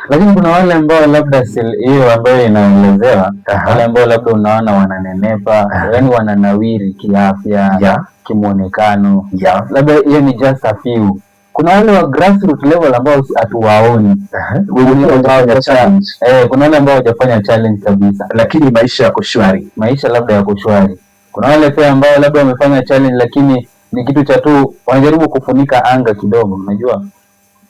Lakini kuna wale ambao labda hiyo ambayo inaelezewa, wale ambao labda unaona wananenepa, yaani wananawiri kiafya, kimuonekano, labda hiyo ni just a few. Kuna wale wa grassroots level ambao hatuwaoni. Kuna wale ambao hawajafanya challenge kabisa, lakini maisha yako shwari. Maisha labda yako shwari. Kuna wale pia ambao labda wamefanya challenge lakini ni kitu cha tu wanajaribu kufunika anga kidogo. Unajua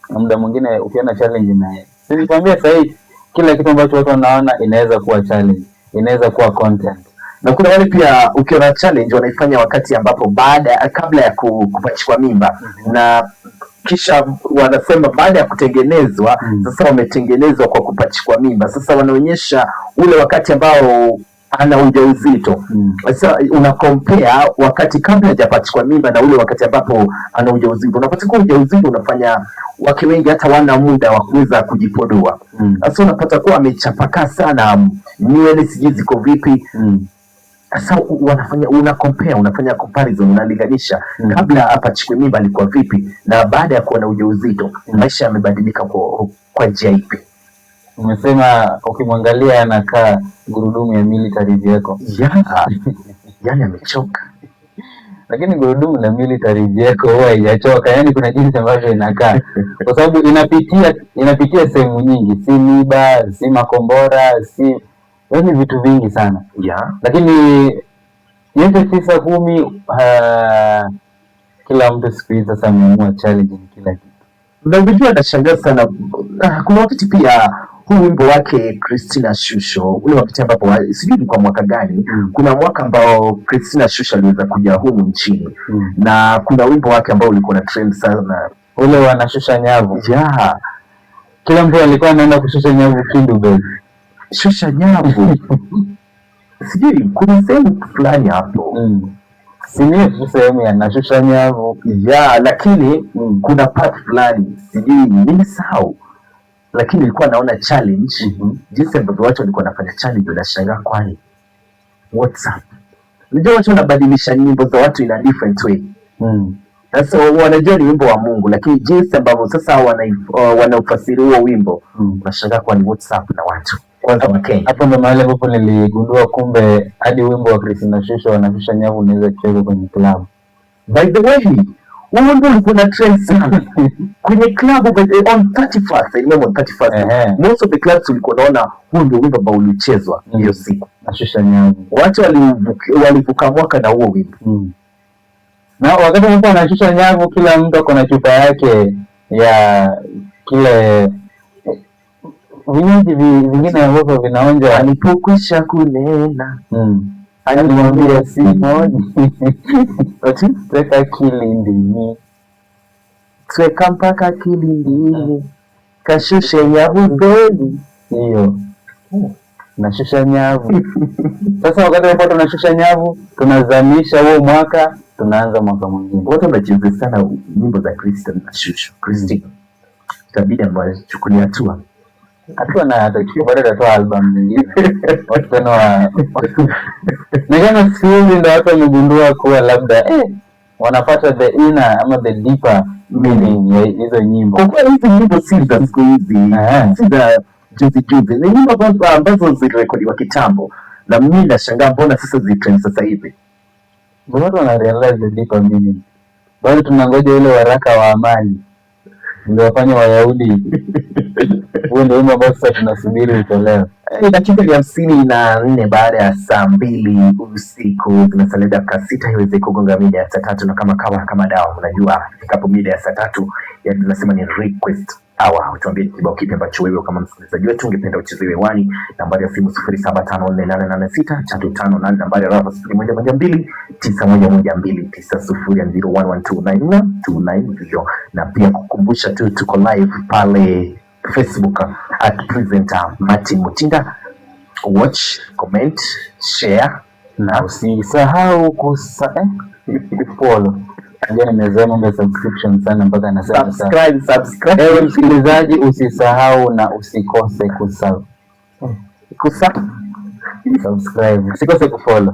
muda mwingine ukiona challenge na nikwambia sasa hivi kila kitu ambacho watu wanaona inaweza kuwa challenge, inaweza kuwa content. Na kuna wale pia ukiona challenge wanaifanya wakati ambapo kabla ya kupachikwa mimba, na kisha wanasema baada ya kutengenezwa, sasa wametengenezwa kwa kupachikwa mimba. Sasa wanaonyesha ule wakati ambao ana ujauzito. Sasa una compare wakati kabla hajapachikwa mimba na ule wakati ambapo ana ujauzito. Unapata kwa ujauzito unafanya wake wengi hata wana muda wa kuweza kujipodoa. Sasa unapata kuwa amechapaka sana, nywele sijui ziko vipi. Sasa unafanya comparison, unalinganisha kabla apachikwe mimba alikuwa vipi na baada ya kuwa na ujauzito, maisha yamebadilika kwa njia ipi? Umesema ukimwangalia anakaa gurudumu ya military vehicle. Yani amechoka. Lakini gurudumu la military vehicle huwa haijachoka, yani kuna jinsi ambavyo inakaa. Kwa sababu inapitia sehemu nyingi, si miba, si makombora, yani vitu vingi sana. Lakini yote 9-10 kila mtu siku hizi sasa ameamua challenge ni kila kitu. Na video anashangaza sana. Kuna wakati pia huu wimbo wake Christina Shusho, ule wakati ambapo sijui kwa mwaka gani, kuna mwaka ambao Christina Shusho aliweza kuja humu nchini, na kuna wimbo wake ambao ulikuwa na trend sana, ule wanashusha nyavu. Kila mtu alikuwa anaenda kushusha nyavu Kindu baby. Shusha nyavu. Sijui kuna sehemu fulani hapo. Sini sehemu ya nashusha nyavu. Lakini kuna part fulani sijui nimesahau. Lakini nilikuwa naona challenge, jinsi ambavyo watu walikuwa wanafanya challenge, unashangaa kwani WhatsApp. Unajua watu wanabadilisha nyimbo za watu in a different way. Sasa wanajua ni wimbo wa Mungu, lakini jinsi ambavyo sasa wanaufasiri huo wimbo, unashangaa kwani WhatsApp na watu. Kwanza wa Kenya. Hapo ndo mahali ambapo niligundua kumbe hadi wimbo wa Christina Shusho wanashusha nyavu unaweza kucheza kwenye club. By the way, wimbo ulikuwa na trend sana kwenye club on 31st. I remember on 31st. Most of the clubs ulikuwa naona huo ndio wimbo ambao ulichezwa hiyo siku. Nashusha nyavu. Watu walivuka mwaka na huo wimbo. Na wakati mtu anashusha nyavu, kila mtu ako na chupa yake ya kile vinywaji vingine ambavyo vinaonja. Alipokwisha kunena alimwambia Simoni tweka kilindini, tweka mpaka kilindini, kashushe nyavu kweli. Hiyo nashusha nyavu. Sasa wakati ambapo tunashusha nyavu, tunazamisha huo mwaka, tunaanza mwaka mwingine. Watu wanacheza sana nyimbo za Christina Shusho. Christina itabidi ambaye chukulia hatua na atachukua baada ya album nyingine. Watu tena nigana siku ndio watu wamegundua kuwa labda wanapata the inner ama the deeper meaning ya hizo nyimbo. Kwa kweli hizi nyimbo si za siku hizi, si za juzi. Ni nyimbo ambazo zilirekodiwa kitambo, na mimi nashangaa mbona sasa zitrend sasa hivi. Watu wana realize the deeper meaning. Bado tunangoja ile waraka wa amani ndio wafanye Wayahudi. Huo ndio wimbo ambao sasa tunasubiri utolewe. Dakika 54 baada ya saa 2 usiku, tunasalia dakika 6 iweze kugonga mida ya saa 3, na kama dawa, unajua hapo mida ya saa 3 ya tunasema ni request hour. Tuambie kibao kipi ambacho wewe kama msikilizaji wetu ungependa uchezewe wani. Nambari ya simu 0754886358, nambari ya rafa 0112901129, na pia kukumbusha tu tuko live pale Facebook at presenter Martin Mutinda. Watch, comment, share, na usisahau follow. Ndio nimezama mambo ya subscription sana mpaka nasema subscribe. Ewe msikilizaji, usisahau na usikose subscribe. Usikose kufollow.